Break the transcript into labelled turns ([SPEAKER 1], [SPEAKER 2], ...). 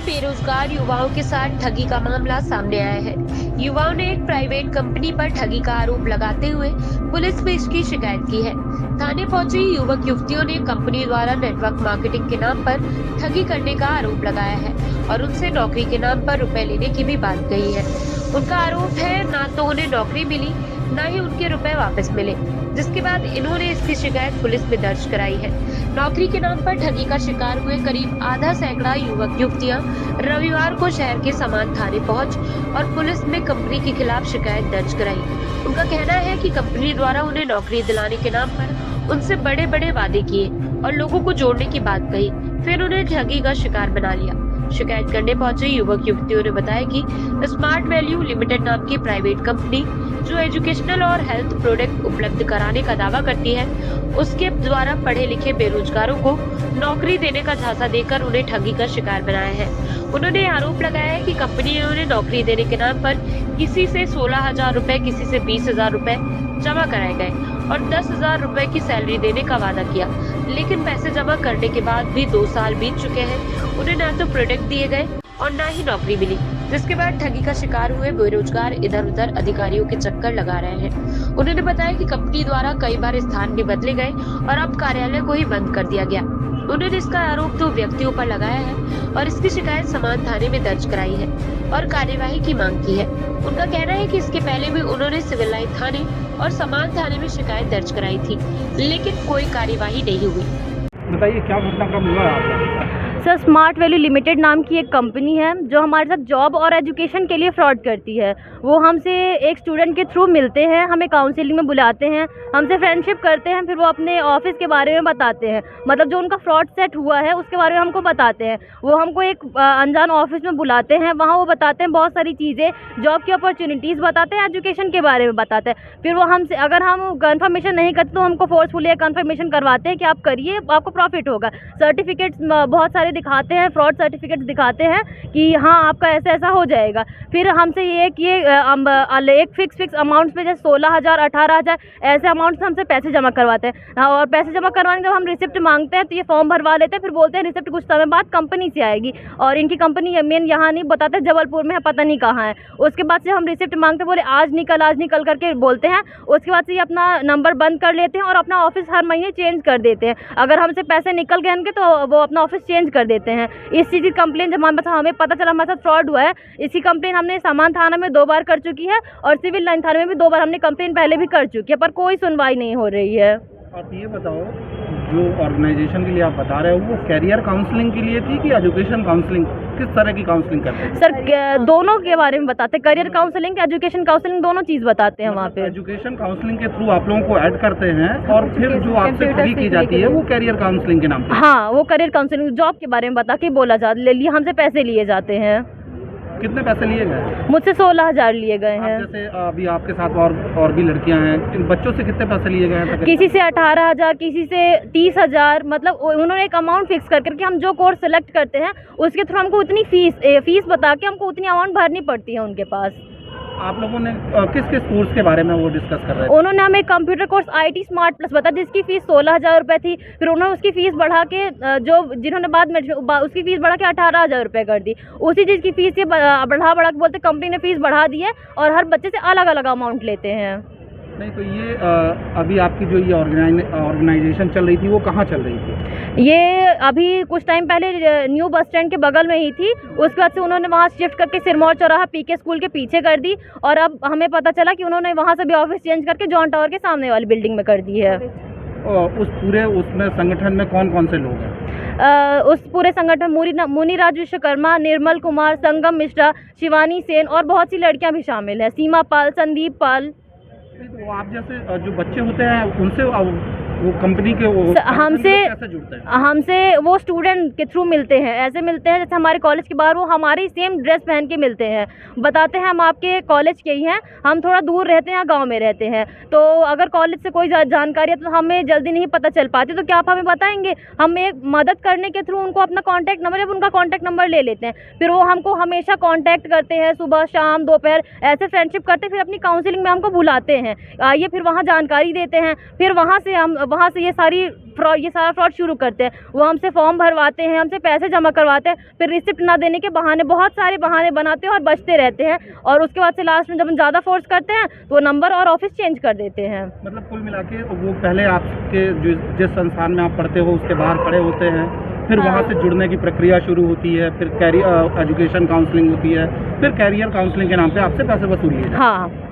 [SPEAKER 1] बेरोजगार युवाओं के साथ ठगी का मामला सामने आया है। युवाओं ने एक प्राइवेट कंपनी पर ठगी का आरोप लगाते हुए पुलिस में इसकी शिकायत की है। थाने पहुंचे युवक युवतियों ने कंपनी द्वारा नेटवर्क मार्केटिंग के नाम पर ठगी करने का आरोप लगाया है और उनसे नौकरी के नाम पर रुपए लेने की भी बात कही है। उनका आरोप है ना तो उन्हें नौकरी मिली, न ही उनके रुपए वापस मिले, जिसके बाद इन्होंने इसकी शिकायत पुलिस में दर्ज कराई है। नौकरी के नाम पर ठगी का शिकार हुए करीब आधा सैकड़ा युवक युवतियां रविवार को शहर के समान थाने पहुंच और पुलिस में कंपनी के खिलाफ शिकायत दर्ज कराई। उनका कहना है कि कंपनी द्वारा उन्हें नौकरी दिलाने के नाम पर उनसे बड़े बड़े वादे किए और लोगों को जोड़ने की बात कही, फिर उन्हें ठगी का शिकार बना लिया। शिकायत करने पहुंचे युवक युवतियों ने बताया कि स्मार्ट वैल्यू लिमिटेड नाम की प्राइवेट कंपनी जो एजुकेशनल और हेल्थ प्रोडक्ट उपलब्ध कराने का दावा करती है, उसके द्वारा पढ़े लिखे बेरोजगारों को नौकरी देने का झांसा देकर उन्हें ठगी का शिकार बनाया है। उन्होंने आरोप लगाया है कि कंपनी ने उन्हें नौकरी देने के नाम पर किसी से 16,000 रुपए, किसी से 20,000 रुपए जमा कराए गए और 10,000 रुपए की सैलरी देने का वादा किया, लेकिन पैसे जमा करने के बाद भी 2 साल बीत चुके हैं। उन्हें न तो प्रोडक्ट दिए गए और न ही नौकरी मिली, जिसके बाद ठगी का शिकार हुए बेरोजगार इधर उधर अधिकारियों के चक्कर लगा रहे हैं। उन्होंने बताया कि कंपनी द्वारा कई बार स्थान भी बदले गए और अब कार्यालय को ही बंद कर दिया गया। उन्होंने इसका आरोप 2 व्यक्तियों पर लगाया है और इसकी शिकायत समान थाने में दर्ज कराई है और कार्यवाही की मांग की है। उनका कहना है कि इसके पहले भी उन्होंने सिविल लाइन थाने और समान थाने में शिकायत दर्ज कराई थी, लेकिन कोई कार्यवाही नहीं हुई।
[SPEAKER 2] बताइए क्या घटनाक्रम हुआ है आपका?
[SPEAKER 3] सर, स्मार्ट वैल्यू लिमिटेड नाम की एक कंपनी है जो हमारे साथ जॉब और एजुकेशन के लिए फ्रॉड करती है। वो हमसे एक स्टूडेंट के थ्रू मिलते हैं, हमें काउंसलिंग में बुलाते हैं, हमसे फ्रेंडशिप करते हैं, फिर वो अपने ऑफिस के बारे में बताते हैं, मतलब जो उनका फ्रॉड सेट हुआ है उसके बारे में हमको बताते हैं। वो हमको एक अनजान ऑफिस में बुलाते हैं, वहाँ वो बताते हैं बहुत सारी चीज़ें, जॉब की अपॉर्चुनिटीज़ बताते हैं, एजुकेशन के बारे में बताते हैं। फिर वो हमसे, अगर हम कन्फर्मेशन नहीं करते तो हमको फोर्सफुली कन्फर्मेशन करवाते हैं कि आप करिए, आपको प्रॉफिट होगा। सर्टिफिकेट्स बहुत सारे दिखाते हैं, फ्रॉड सर्टिफिकेट्स दिखाते हैं कि हाँ आपका ऐसा ऐसा हो जाएगा। फिर हमसे एक फिक्स अमाउंट्स में जैसे 16,000, 18,000 ऐसे अमाउंट से हमसे पैसे जमा करवाते हैं। और पैसे जमा करवाने जब हम रिसिप्ट मांगते हैं तो ये फॉर्म भरवा लेते हैं, फिर बोलते हैं रिसिप्ट कुछ समय बाद कंपनी से आएगी और इनकी कंपनी मेन यहाँ नहीं बताते, जबलपुर में है, पता नहीं कहाँ है। उसके बाद से हम रिसिप्ट मांगते बोले आज निकल करके बोलते हैं। उसके बाद से ये अपना नंबर बंद कर लेते हैं और अपना ऑफिस हर महीने चेंज कर देते हैं। अगर हमसे पैसे निकल गए उनके तो वो अपना ऑफिस चेंज कर देते हैं। इस चीज़ की कंप्लेन जब हमें पता चला हमारे साथ फ्रॉड हुआ है, इसी कंप्लेन हमने सामान थाना में 2 बार कर चुकी है और सिविल लाइन थाने में भी 2 बार हमने कंप्लेन पहले भी कर चुकी है, पर कोई सुनवाई नहीं हो रही है।
[SPEAKER 2] आप ये बताओ, जो ऑर्गेनाइजेशन के लिए आप बता रहे हो वो कैरियर काउंसलिंग के लिए थी कि एजुकेशन काउंसलिंग? किस तरह की काउंसलिंग करते हैं
[SPEAKER 3] सर? दोनों के बारे में बताते हैं, करियर काउंसलिंग, एजुकेशन काउंसलिंग, दोनों चीज़ बताते हैं वहाँ पे।
[SPEAKER 2] एजुकेशन काउंसलिंग के थ्रू आप लोगों को ऐड करते हैं और फिर जो आपसे ठगी की जाती है वो कैरियर काउंसलिंग के नाम पे?
[SPEAKER 3] हाँ, वो करियर काउंसलिंग, जॉब के बारे में बता के बोला हमसे पैसे लिए जाते हैं।
[SPEAKER 2] कितने पैसे लिए गए?
[SPEAKER 3] मुझसे 16,000 लिए गए हैं।
[SPEAKER 2] जैसे अभी आपके साथ और भी लड़कियां हैं, इन बच्चों से कितने पैसे लिए गए हैं?
[SPEAKER 3] किसी से 18,000, किसी से 30,000, मतलब उन्होंने एक अमाउंट फिक्स करके हम जो कोर्स सेलेक्ट करते हैं उसके थ्रू हमको उतनी फीस बता के हमको उतनी अमाउंट भरनी पड़ती है उनके पास।
[SPEAKER 2] आप लोगों ने किस किस कोर्स के बारे में वो डिस्कस कर रहे थे?
[SPEAKER 3] उन्होंने हमें computer course IT smart plus बताया, जिसकी फीस 16,000 रुपये थी। फिर उन्होंने उसकी फीस बढ़ा के जिन्होंने बाद में उसकी फीस बढ़ा के 18,000 रुपये कर दी। उसी चीज़ की फीस ये बढ़ा के बोलते कंपनी ने फीस बढ़ा दी है और हर बच्चे से अलग अलग अमाउंट लेते हैं।
[SPEAKER 2] नहीं तो ये अभी आपकी जो ये ऑर्गेनाइजेशन चल रही थी वो कहाँ चल रही थी?
[SPEAKER 3] ये अभी कुछ टाइम पहले न्यू बस स्टैंड के बगल में ही थी। उसके बाद से उन्होंने वहाँ शिफ्ट करके सिरमौर चौराहा PK स्कूल के पीछे कर दी और अब हमें पता चला कि उन्होंने वहाँ से भी ऑफिस चेंज करके जॉन टावर के सामने वाली बिल्डिंग में कर दी है।
[SPEAKER 2] उसमें संगठन में कौन कौन से लोग हैं?
[SPEAKER 3] उस पूरे संगठन में मुनिराज विश्वकर्मा, निर्मल कुमार, संगम मिश्रा, शिवानी सेन और बहुत सी लड़कियाँ भी शामिल हैं, सीमा पाल, संदीप पाल।
[SPEAKER 2] तो आप जैसे जो बच्चे होते हैं उनसे वो कंपनी के कैसे जुड़ते हैं?
[SPEAKER 3] हमसे वो स्टूडेंट के थ्रू मिलते हैं, ऐसे मिलते हैं जैसे हमारे कॉलेज के बाहर वो हमारी सेम ड्रेस पहन के मिलते हैं, बताते हैं हम आपके कॉलेज के ही हैं, हम थोड़ा दूर रहते हैं, गांव में रहते हैं, तो अगर कॉलेज से कोई जानकारी है तो हमें जल्दी नहीं पता चल पाती, तो क्या आप हमें बताएंगे? हम एक मदद करने के थ्रू उनको अपना कॉन्टैक्ट नंबर, जब उनका कॉन्टैक्ट नंबर ले लेते हैं फिर वो हमको हमेशा कॉन्टैक्ट करते हैं, सुबह शाम दोपहर ऐसे फ्रेंडशिप करते हैं, फिर अपनी काउंसलिंग में हमको बुलाते हैं, आइए, फिर वहाँ जानकारी देते हैं, फिर वहाँ से हम वहाँ से ये सारा फ्रॉड शुरू करते हैं। वो हमसे फॉर्म भरवाते हैं, हमसे पैसे जमा करवाते हैं, फिर रिसिप्ट ना देने के बहाने बहुत सारे बहाने बनाते हैं और बचते रहते हैं, और उसके बाद से लास्ट में जब हम ज़्यादा फोर्स करते हैं तो वो नंबर और ऑफिस चेंज कर देते हैं।
[SPEAKER 2] मतलब कुल मिला के वो पहले आपके जिस संस्थान में आप पढ़ते हो उसके बाहर खड़े होते हैं, फिर
[SPEAKER 3] हाँ।
[SPEAKER 2] वहाँ से जुड़ने की प्रक्रिया शुरू होती है, फिर एजुकेशन काउंसलिंग होती है, फिर कैरियर काउंसलिंग के नाम पे आपसे पैसे वसूल लिए जाते हैं।
[SPEAKER 3] हाँ।